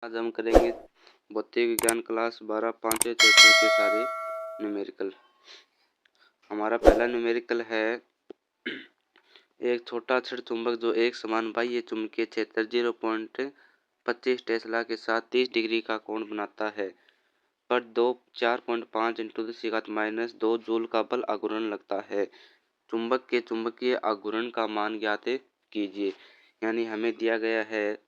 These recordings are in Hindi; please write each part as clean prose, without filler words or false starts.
आज हम करेंगे भौतिक विज्ञान क्लास 12 पांचवें चैप्टर के सारे न्यूमेरिकल। हमारा पहला न्यूमेरिकल है एक छोटा अक्षर चुंबक जो एक समान बाह्य चुंबकीय क्षेत्र 0.25 टेस्ला के साथ 30 डिग्री का कोण बनाता है पर 4.5 × 10⁻² जूल का बल आघूर्ण लगता है। चुंबक के चुंबकीय आघूर्ण का मान ज्ञात कीजिए। यानी हमें दिया गया है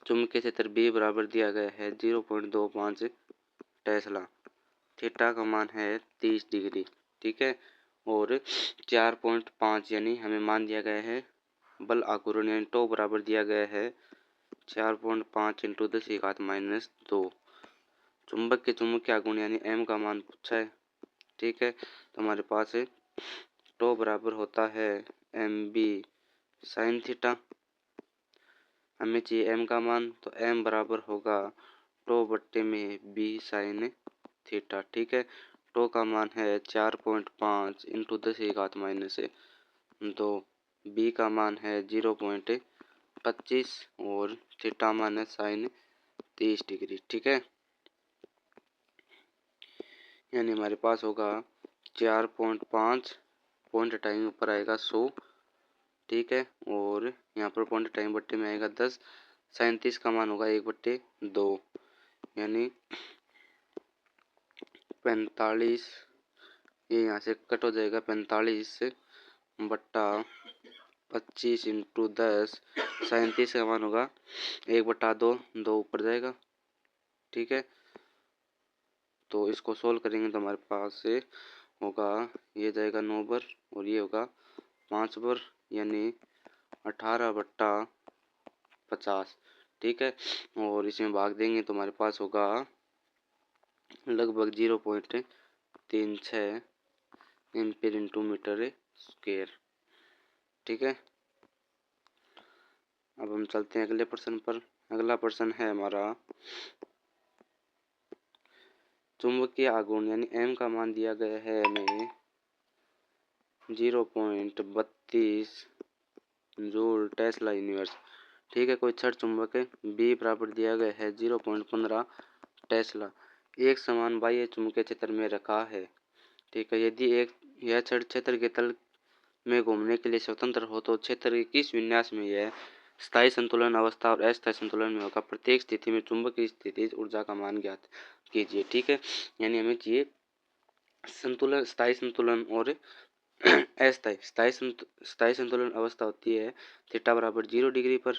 चुंबकीय क्षेत्र B बराबर दिया गया है 0.25 टेस्ला, थीटा का मान है 30 डिग्री, ठीक है। और 4.5 यानी हमें मान दिया गया है बल आघूर्ण यानी टो बराबर दिया गया है 4.5 × 10⁻²। चुंबक के चुंबकीय आघूर्ण यानी M का मान पूछा है, ठीक है। तो हमारे पास टो बराबर होता है MB साइन थीटा। हमें चाहिए M का मान, तो M बराबर होगा टो बट्टे में B साइन थीटा, ठीक है। टो का मान है 4.5 × 10⁻²। B का मान है 0.25 और थीटा मान है साइन 30 डिग्री, ठीक है। यानी हमारे पास होगा 4.5 पॉइंट टाइम ऊपर आएगा 100, ठीक है। और यहाँ पर पॉइंट टाइम बट्टे में आएगा 10, साइन 30 का मान होगा 1/2 यानी 45। ये यहाँ से कट हो जाएगा 45/25 × 10, साइन 30 का मान होगा 1/2, 2 ऊपर जाएगा, ठीक है। तो इसको सोल्व करेंगे तो हमारे पास से होगा ये जाएगा 9 बार और ये होगा 5 बार यानी 18/50, ठीक है। और इसमें भाग देंगे तो हमारे पास होगा लगभग 0.36 एम्पीयर × मीटर स्क्वायर, ठीक है। अब हम चलते हैं अगले प्रश्न पर। अगला प्रश्न है हमारा चुंबकीय आघूर्ण यानी M का मान दिया गया है हमें 0.32 जूल टेस्ला यूनिवर्स, ठीक है। कोई छड़ चुंबक B बराबर दिया गया है 0.15 टेस्ला एक समान बाह्य चुंबकीय क्षेत्र में रखा है, ठीक है। यदि यह छड़ क्षेत्र के तल में घूमने के लिए स्वतंत्र हो तो क्षेत्र के किस विन्यास में यह स्थायी संतुलन अवस्था और अस्थायी संतुलन में होगा। प्रत्येक स्थिति में चुंबक की स्थितिज ऊर्जा का मान ज्ञात कीजिए, ठीक है। यानी हमें चाहिए संतुलन, स्थायी संतुलन और अस्थायी। स्थायी संतुलन अवस्था होती है थीटा बराबर 0 डिग्री पर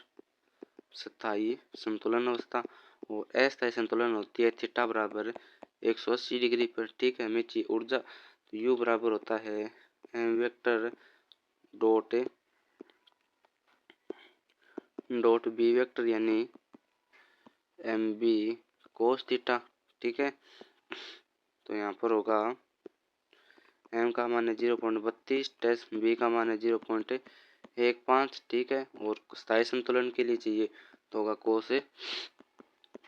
स्थायी संतुलन अवस्था, और अस्थायी संतुलन होती है थीटा बराबर 180 डिग्री पर, ठीक है। हमें चाहिए ऊर्जा, तो U बराबर होता है M vector dot B vector यानी MB कोस थीटा, ठीक है। तो यहाँ पर होगा M का मान है 0.32, टेस B का मान है 0.15, ठीक है। और स्थायी संतुलन के लिए चाहिए तो होगा कोस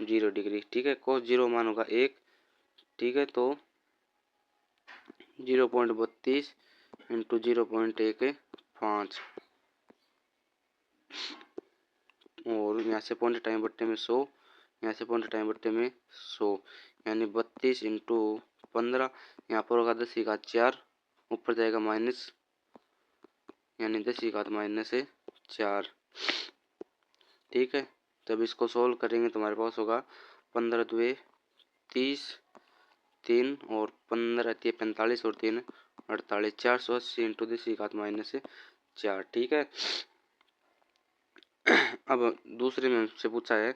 0 डिग्री, ठीक है। कोस 0 मान होगा 1, ठीक है। तो 0.32 × 0.15 और यहाँ से पॉइंट टाइम बट्टे में 100, यहाँ से पॉइंट टाइम बट्टे में 100 यानी 32 × 15, यहाँ पर होगा 10⁻⁴, ऊपर जाएगा माइनस यानी 10⁻⁴, ठीक है। जब इसको सोल्व करेंगे तो हमारे पास होगा 15 × 2 30, 3 और 15 45 और 3 48, 480 × 10⁻⁴, ठीक है। अब दूसरे में हमसे पूछा है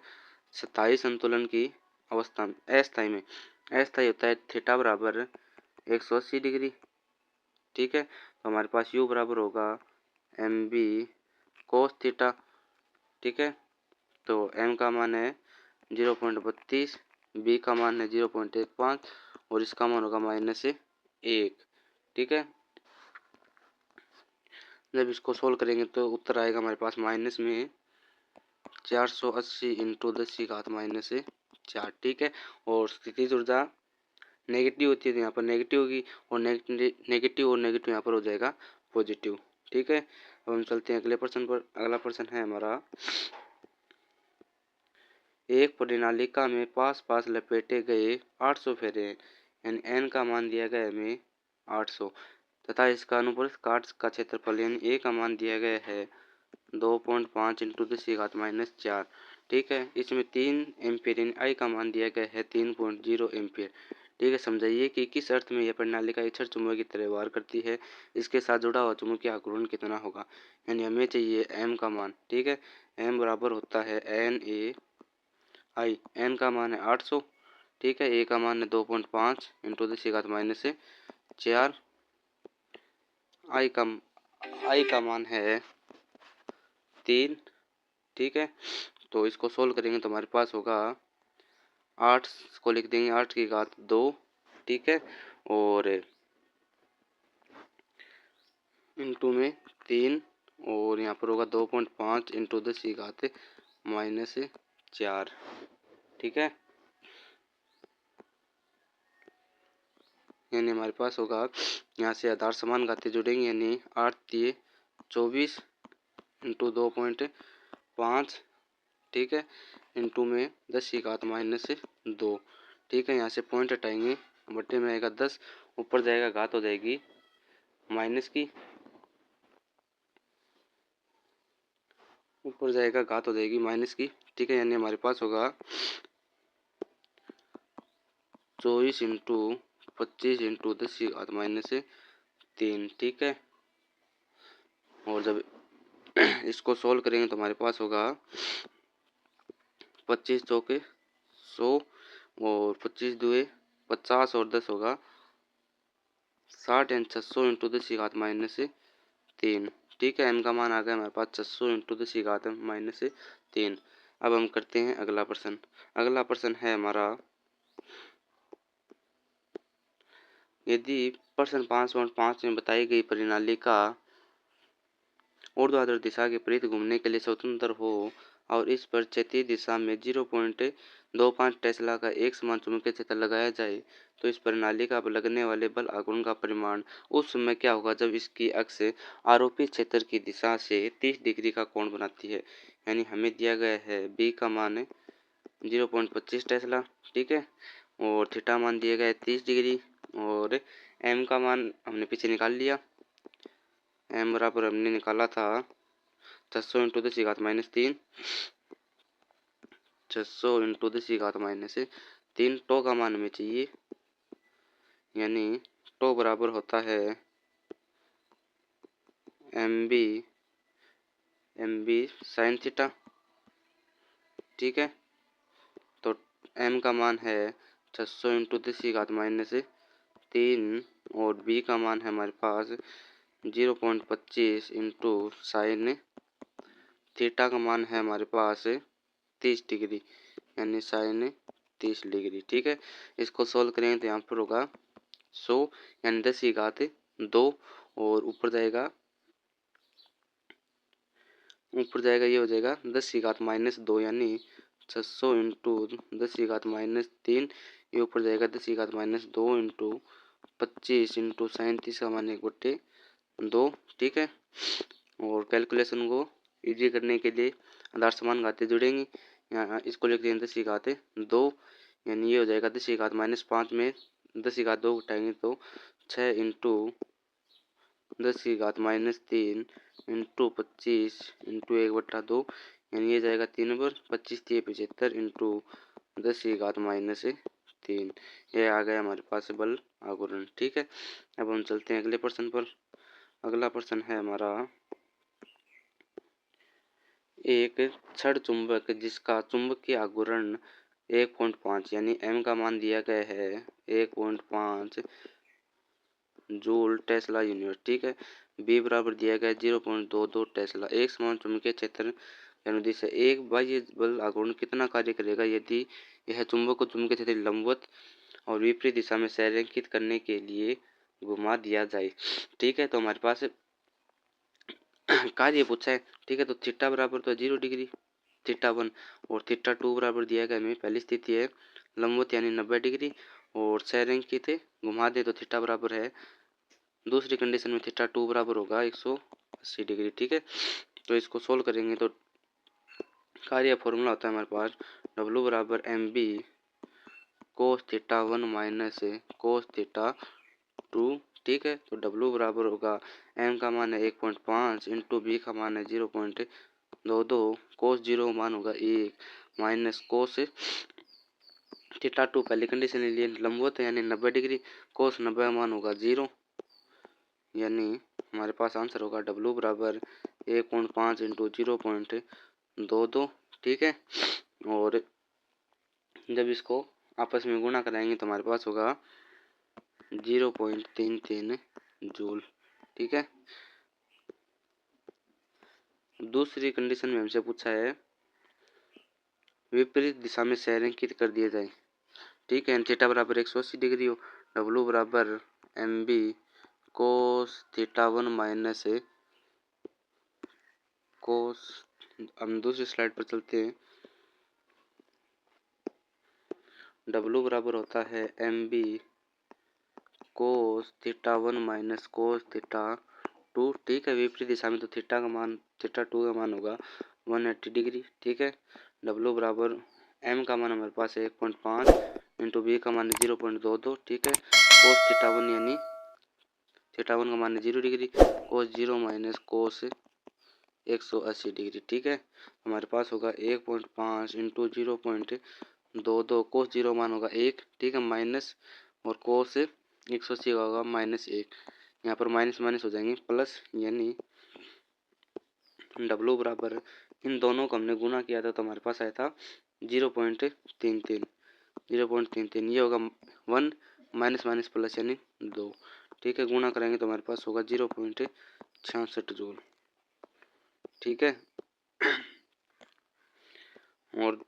स्थायी संतुलन की अवस्था में अस्थायी में। अस्थायी होता है थीटा बराबर 180 डिग्री, ठीक है। तो हमारे पास U बराबर होगा MB कोस थीटा, ठीक है। तो M का मान है 0.32, B का मान है 0.15 और इसका मान होगा -1, ठीक है। जब इसको सोल्व करेंगे तो उत्तर आएगा हमारे पास माइनस में 480 × 10⁻⁴, ठीक है। और स्थितिज ऊर्जा नेगेटिव होती है तो यहाँ पर नेगेटिव होगी और नेगेटिव यहाँ पर हो जाएगा पॉजिटिव, ठीक है। अब हम चलते हैं अगले प्रश्न पर। अगला प्रश्न है हमारा एक परिनालिका में पास पास लपेटे गए 800 फेरे हैं, यानी n का मान दिया गया है हमें 800 तथा इसका अनुप्रस्थ काट का क्षेत्रफल यानी a का मान दिया गया है 2.5 इंटू 10⁻⁴। ठीक है, इसमें 3 एम्पीयर यानी I का मान दिया गया है 3.0 एम्पीयर। ठीक है, समझाइए कि किस अर्थ में यह प्रणालिका एक चुंबक की तरह व्यवहार करती है, इसके साथ जुड़ा हुआ चुंबकीय आघूर्ण कितना होगा, यानी हमें चाहिए m का मान। ठीक है, m बराबर होता है NaI, n का मान है 800। ठीक है, a का मान है 2.5 इंटू 10⁻⁴, I का मान है 3। ठीक है, तो इसको सोल्व करेंगे तो हमारे पास होगा 8 को लिख देंगे 8 की घात 2। ठीक है, और इंटू में 3 और यहाँ पर होगा 2.5 इंटू 10⁻⁴। ठीक है, यानी हमारे पास होगा यहाँ से आधार समान घातें जुड़ेंगे, यानी 8 3 24 इंटू 2.5। ठीक है, इंटू में 10⁻⁻2। ठीक है, यहाँ से पॉइंट हटाएंगे, बट्टे में आएगा 10, ऊपर जाएगा घात हो जाएगी माइनस की, ऊपर जाएगा घात हो जाएगी माइनस की। ठीक है, यानी हमारे पास होगा 24 इंटू 25 इंटू 10⁻⁻3। ठीक है, और जब इसको सोल्व करेंगे तो हमारे पास होगा 25 चौके 100 और 25 दुए 50 और 10 होगा 60 यानी 600 इंटू 10⁻⁻3। ठीक है, m का मान आ गया हमारे पास 600 इंटू 10⁻⁻3। अब हम करते हैं अगला प्रश्न। अगला प्रश्न है हमारा, यदि प्रश्न 5.5 में बताई गई प्रणालिका ऊर्ध्वाधर दिशा के विपरीत घूमने के लिए स्वतंत्र हो और इस पर क्षैतिज दिशा में 0.25 टेस्ला का एक समान चुंबकीय क्षेत्र लगाया जाए, तो इस प्रणालिका पर लगने वाले बल आघूर्ण का परिमाण उस समय क्या होगा जब इसकी अक्ष आरोपित क्षेत्र की दिशा से 30 डिग्री का कोण बनाती है। यानी हमें दिया गया है b का मान है 0.25 टेस्ला। ठीक है, और थीटा मान दिया गया है 30 डिग्री, और m का मान हमने पीछे निकाल लिया। m बराबर हमने निकाला था 600 इंटू 10⁻⁻3, 600 इंटू 10⁻⁻3। टो का मान हमें चाहिए, यानी टो बराबर होता है mb साइन थीटा। ठीक है, तो m का मान है 600 इंटू 10⁻⁻3 और b का मान है हमारे पास 0.25 इंटू साइन थीटा का मान है हमारे पास 30 डिग्री, यानी साइन 30 डिग्री। ठीक है, इसको सोल्व करेंगे तो यहाँ पर होगा 100 यानी 10⁻2 और ऊपर जाएगा ये हो जाएगा 10⁻−2 यानी 600 इंटू 10⁻−3, ये ऊपर जाएगा 10⁻−2 इंटू 25 इंटू साइन 30 का मान 1/2। ठीक है, और कैलकुलेशन को इजी करने के लिए आधार समान घातें जुड़ेंगी, यहाँ इसको लिख देंगे 10⁻2 यानी ये हो जाएगा 10⁻−5 में 10⁻2 उठाएंगे तो 6 इंटू 10⁻−3 इंटू 25 इंटू 1/2 यानी ये जाएगा 3 पर 25 3 75 इंटू 10⁻−3। ये आ गया हमारे पास बल आघूर्ण। ठीक है, अब हम चलते हैं अगले प्रश्न पर। अगला प्रश्न है हमारा, एक छड़ चुंबक जिसका चुंबकीय आघूर्ण 1.5 यानी m का मान दिया गया है 1.5 जूल टेस्ला यूनिवर्स। ठीक है, b बराबर दिया गया 0.22 टेस्ला। एक समान चुंबकीय क्षेत्र अनुदिश है, एक बाह्य बल आघूर्ण कितना कार्य करेगा यदि यह चुंबक को चुंबकीय क्षेत्र लंबवत और विपरीत दिशा में संरेखित करने के लिए घुमा दिया जाए। ठीक है, तो हमारे पास कार्य पूछा है। ठीक है, तो थीटा बराबर तो 0 डिग्री थीटा 1 और थीटा 2 बराबर दिया गया हमें पहली स्थिति है लंबवत यानी 90 डिग्री और संरेखित घुमा दे तो थीटा बराबर है दूसरी कंडीशन में थीटा 2 बराबर होगा 180 डिग्री। ठीक है, तो इसको सोल्व करेंगे तो कार्य फॉर्मूला होता है हमारे पास W बराबर M B cos theta 1 minus cos theta 2। ठीक है, तो W बराबर होगा m का मान है 1.5 इंटू बी का मान है 0.22, कोस 0 का मान होगा 1 माइनस कोस थीटा 2 पहली कंडीशन ले लिए लंबवत है यानी 90 डिग्री, कोस 90 का मान होगा 0, यानी हमारे पास आंसर होगा W बराबर 1.5 इंटू 0.22। ठीक है, और जब इसको आपस में गुणा कराएंगे तो हमारे पास होगा 0.33 जूल। ठीक है, दूसरी कंडीशन में हमसे पूछा है विपरीत दिशा में संरेखित कर दिया जाए। ठीक है, थीटा बराबर 180 डिग्री हो, W बराबर M B cos theta 1 minus cos, हम दूसरी स्लाइड पर चलते हैं। W बराबर होता है M B cos theta 1 minus cos theta 2। ठीक है, विपरीत दिशा में तो थीटा 2 का मान होगा 180 डिग्री। ठीक है, W बराबर m का मान हमारे पास है 1.5 इंटू बी का मान है 0.22। ठीक है, कोस थीटा 1 यानी थीटा 1 का मान है 0 डिग्री, कोस 0 माइनस कोस 180 डिग्री। ठीक है, हमारे पास होगा 1.5 इंटू 0.22, कोस 0 मान होगा 1। ठीक है, माइनस और कोस 180 का होगा -1, यहाँ पर माइनस माइनस हो जाएंगे प्लस, यानी W बराबर इन दोनों को हमने गुना किया था तो हमारे पास आया था 0.33। ये होगा 1 माइनस माइनस प्लस यानी 2। ठीक है, गुना करेंगे तो हमारे पास होगा 0.66 जूल। ठीक है, और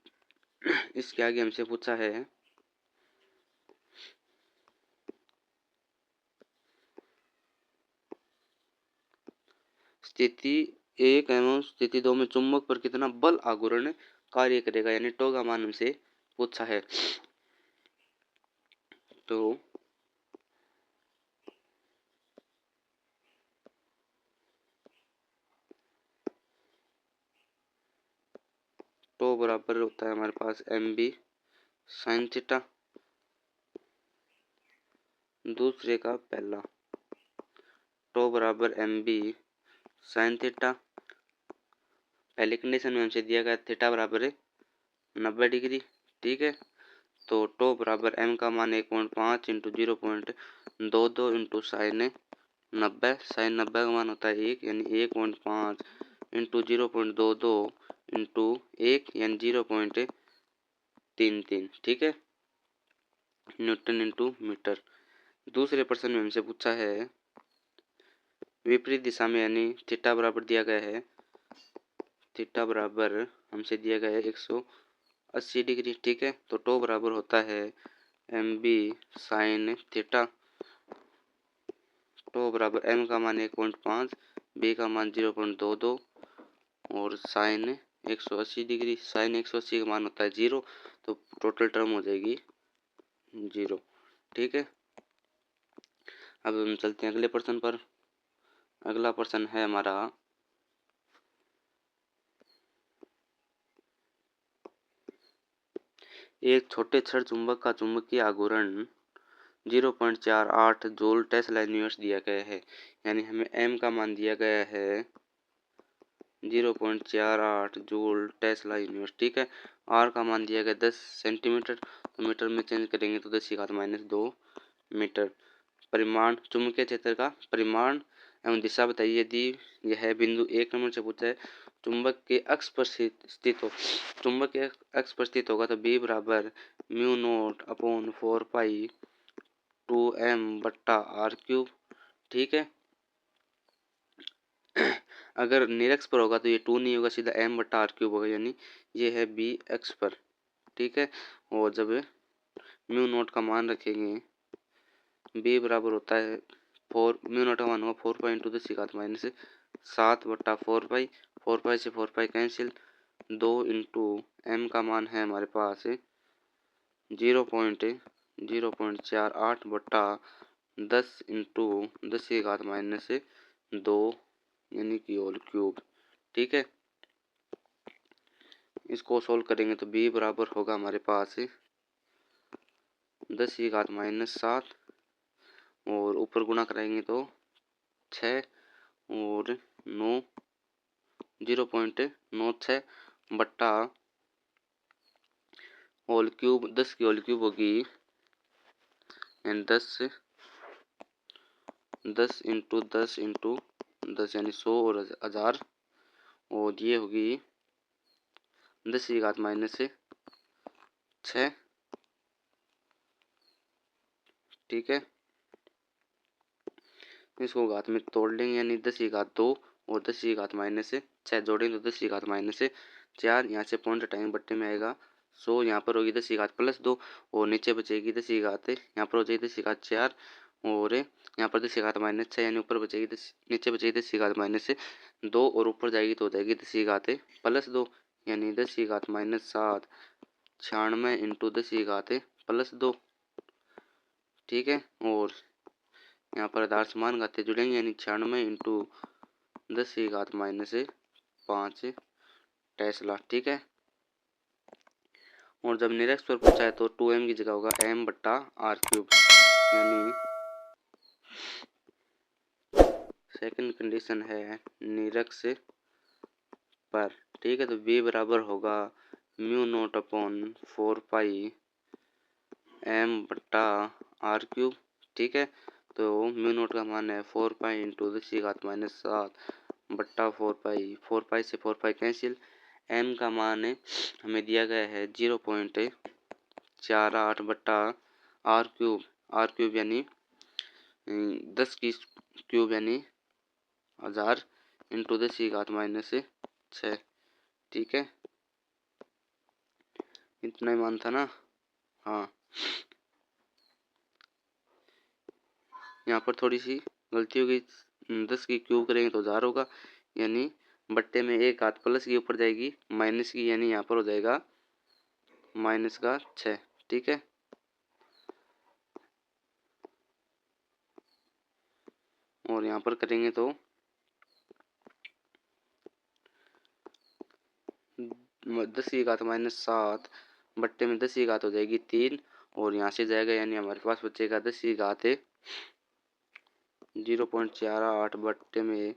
इसके आगे हमसे पूछा है स्थिति 1 एवं स्थिति 2 में चुंबक पर कितना बल आघूर्ण कार्य करेगा, यानी टो का मान हमसे पूछा है। तो टो बराबर होता है हमारे पास एम बी साइन थीटा, दूसरे का पहला टो बराबर एम बी साइन थीटा, पहली कंडीशन में हमसे दिया गया थीटा बराबर 90 डिग्री। ठीक है, तो टो बराबर m का मान 1.5 इंटू 0.22 इंटू साइन 90, साइन 90 का मान होता है 1, यानी 1.5 इंटू 0.22 इंटू 1 यानी 0.33। ठीक है, न्यूटन इंटू मीटर। दूसरे प्रश्न में हमसे पूछा है विपरीत दिशा में, यानी थीटा बराबर दिया गया है, थीटा बराबर हमसे दिया गया है 180 डिग्री। ठीक है, तो टो बराबर होता है M B sine theta, tau बराबर m का मान 1.5, b का मान 0.22 और साइन 180 डिग्री, साइन 180 का मान होता है 0, तो टोटल टर्म हो जाएगी 0। ठीक है, अब हम चलते हैं अगले प्रश्न पर। अगला प्रश्न है हमारा एक छोटे छड़ चुंबक का चुंबकीय आघूर्ण 0.48 जूल टेस्ला यूनिवर्स दिया गया है, यानी हमें m का मान दिया गया है 0.48 जूल टेस्ला यूनिवर्स। ठीक है, r का मान दिया गया 10 सेंटीमीटर, तो मीटर में चेंज करेंगे तो 10⁻⁻2 मीटर। परिमाण चुंबकीय क्षेत्र का परिमाण एवं दिशा बताइए। यदि यह बिंदु 1 नंबर से पूछा है चुंबक के अक्ष पर स्थित हो, चुंबक के अक्ष पर स्थित होगा तो B बराबर म्यू नोट अपॉन 4 पाई 2m बट्टा r क्यूब। ठीक है, अगर निरक्ष पर होगा तो ये 2 नहीं होगा, सीधा m बट्टा r क्यूब होगा, यानी ये है B अक्ष पर। ठीक है, और जब म्यू नोट का मान रखेंगे B बराबर होता है 4, म्यू नोट का मान होगा 4 पाई इंटू 10⁻⁷ बट्टा 4 पाई, 4 पाई से 4 पाई कैंसिल, 2 इंटू m का मान है हमारे पास 0.48 बट्टा 10 इंटू 10⁻⁻2 यानी कि होल क्यूब। ठीक है, इसको सोल्व करेंगे तो b बराबर होगा हमारे पास 10 की घात -7 और ऊपर गुणा कराएंगे तो 6 और 9 0.96 बट्टा होल क्यूब 10 की होल क्यूब होगी एंड 10 इंटू 10 इंटू 10 यानी 100 और 1000 और ये होगी 10 की घात -6 ठीक है। इसको घात में तोड़ लेंगे यानी 10 की घात 2 और 10 की घात -6 जोड़ेंगे तो 10 की घात -4 यहाँ से पॉइंट हटाएंगे बट्टे में आएगा 100 यहाँ पर होगी 10 की घात +2 और नीचे बचेगी 10 की घात यहाँ पर हो जाएगी 10 की घात 4 और यहाँ पर 10 की घात -6 यानी ऊपर बचेगी नीचे बचेगी 10 की घात -2 और ऊपर जाएगी तो हो जाएगी 10 की घात +2 यानी 10 की घात -7 96 इंटू 10 की घात +2 ठीक है। और यहाँ पर आधार समान घातें जुड़ेंगे यानी 96 इंटू 10 की घात -5 टेस्ला ठीक है। और जब निरक्ष पर पूछा है तो 2m की जगह होगा m बट्टा r क्यूब यानी सेकंड कंडीशन है निरक्ष पर ठीक है। तो b बराबर होगा μ0/4 m बट्टा r क्यूब ठीक है। तो μ0 का मान है 4 इंटू 10 की घात -7 बट्टा 4 से 4 कैंसिल। m का मान हमें दिया गया है 0.48 बट्टा r क्यूब यानी 10 की क्यूब यानी 1000 इंटू 10 की घात -6 ठीक है। इतना ही मान था ना। हाँ यहाँ पर थोड़ी सी गलती होगी 10 की क्यूब करेंगे तो 1000 होगा यानी बट्टे में एक हाथ प्लस की ऊपर जाएगी माइनस की यानी यहाँ पर हो जाएगा -6 ठीक है। और यहाँ पर करेंगे तो 10 की घात -7 बट्टे में 10 की घात हो जाएगी 3 और यहाँ से जाएगा यानी हमारे पास बचेगा 10 की घात 0.48 बट्टे में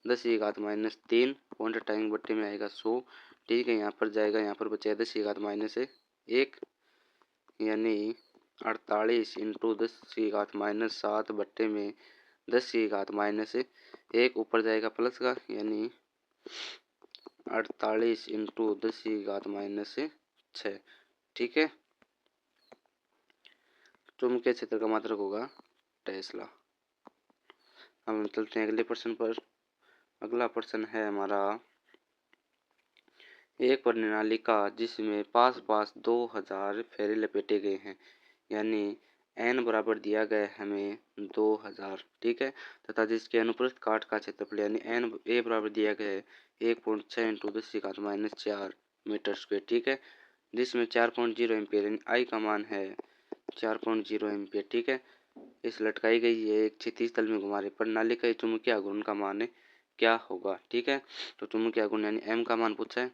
10 की घात -3 पॉइंट हटाएंगे बट्टे में आएगा 100 ठीक है। यहाँ पर जाएगा यहाँ पर बचेगा 10 की घात -1 यानी 48 इंटू 10 की घात -7 बट्टे में 10 की घात -1 ऊपर जाएगा प्लस का यानी 48 इंटू 10 की घात -6 ठीक है। चुंबकीय क्षेत्र का मात्रक होगा टेस्ला। हम चलते हैं अगले प्रश्न पर। अगला प्रश्न है हमारा एक प्रणालिका जिसमें पास 2000 फेरे लपेटे गए हैं यानी n बराबर दिया गया है हमें 2000 ठीक है तथा जिसके अनुप्रस्थ काट का क्षेत्रफल यानी n a बराबर दिया गया है 1.6 इंटू 10 की घात -4 मीटर स्क्वायर ठीक है। जिसमें 4.0 एम्पियर यानी I का मान है 4.0 एम्पियर ठीक है। इस लटकाई गई है एक क्षैतिज तल में घुमा रही प्रणाली का चुंबकीय आघूर्ण का मान क्या होगा ठीक है। तो चुंबकीय आघूर्ण यानी m का मान पूछा है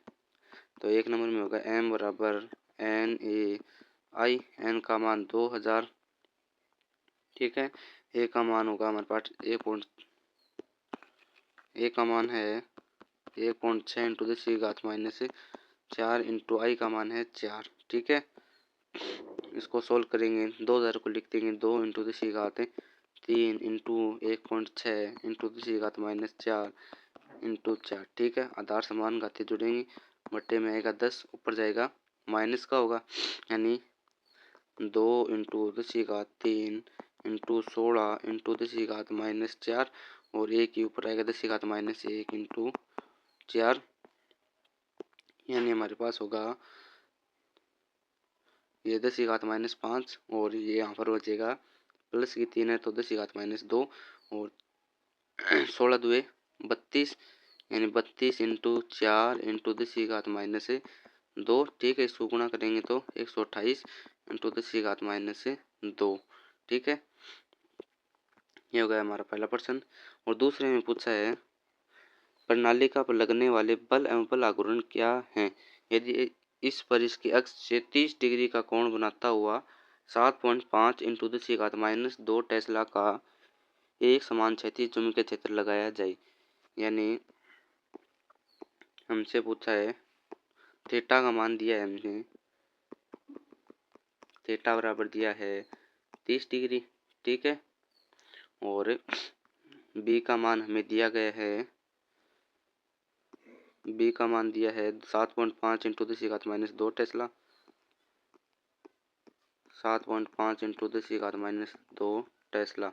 तो एक नंबर में होगा m बराबर NaI n का मान 2000 ठीक है। a का मान होगा हमारे पास a का मान है 1.6 इंटू 10 की घात -4 इंटू I का मान है 4 ठीक है। इसको सोल्व करेंगे 2000 को लिख देंगे 2 इंटू 10 की घात 3 इंटू 1.6 इंटू 10 की घात -4 इंटू 4 ठीक है। आधार समान घातें जुड़ेंगी बट्टे में आएगा 10 ऊपर जाएगा माइनस का होगा यानी 2 इंटू 10 की घात 3 इंटू 16 इंटू 10 की घात -4 और एक ही ऊपर आएगा 10 की घात -1 इंटू 4 यानी हमारे पास होगा ये 10 की घात -5 और ये यहाँ पर बचेगा प्लस की 3 है तो 10 की घात -2 और 16 दुए 32 यानी 32 इंटू 4 इंटू 10 की घात -2 ठीक है। इसको गुणा करेंगे तो 128 इंटू 10 की घात -2 ठीक है। ये हो गया हमारा पहला प्रश्न। और दूसरे में पूछा है प्रणालिका पर लगने वाले बल एवं बल आघूर्ण क्या हैं यदि इस पर इसके अक्ष से 30 डिग्री का कोण बनाता हुआ 7.5 इंटू 10⁻² टेस्ला का एक समान क्षैतिज चुंबकीय क्षेत्र लगाया जाए। यानी हमसे पूछा है थीटा का मान दिया है हमने, थीटा बराबर दिया है 30 डिग्री, ठीक है। और बी का मान हमें दिया गया है, बी का मान दिया है 7.5 इंटू 10⁻² टेस्ला, 7.5 इंटू 10⁻² टेस्ला।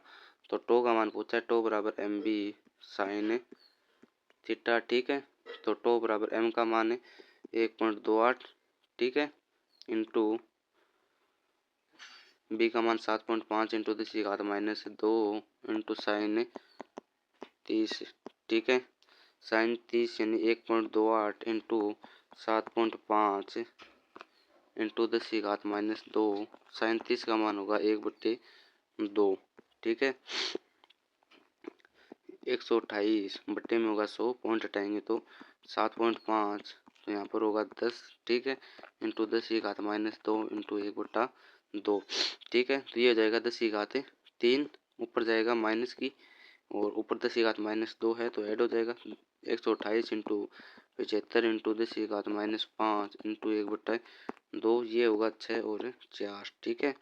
तो टो का मान पूछा है, टो बराबर एम बी साइन थीटा, ठीक है। तो टो बराबर एम का मान है 1.28, ठीक है, इंटू बी का मान 7.5 इंटू 10⁻² इंटू साइन 30, ठीक है। साइन 30 यानी 1.28 इंटू 7.5 इंटू 10⁻², साइन 30 का मान होगा 1/2, ठीक है। 128 बट्टे में होगा 100, पॉइंट हटाएंगे तो 7.5, तो यहाँ पर होगा 10, ठीक है, इंटू 10⁻² इंटू 1/2, ठीक है। तो ये हो जाएगा 10⁻³ ऊपर जाएगा माइनस की, और ऊपर 10⁻² है तो ऐड हो जाएगा। 128 इंटू 75 इंटू 10⁻5 इंटू 1/2, ये होगा 6 और 4, ठीक है।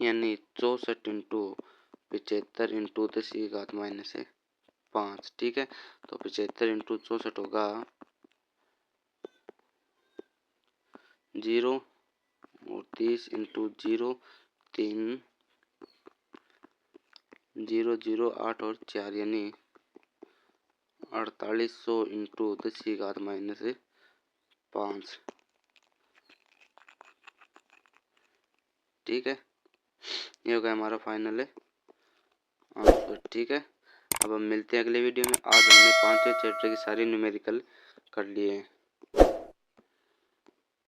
यानी 64 इंटू 75 इंटू 10⁻5, ठीक है। तो 75 इंटू 64 होगा 0, और 30 इंटू 0 3 0 0 8 और 4, यानी 4800 इंटू 10⁻5, ठीक है। ये हो गया हमारा फाइनल आंसर, ठीक है। अब हम मिलते हैं अगले वीडियो में। आज हमने 5वें चैप्टर की सारी न्यूमेरिकल कर लिए हैं।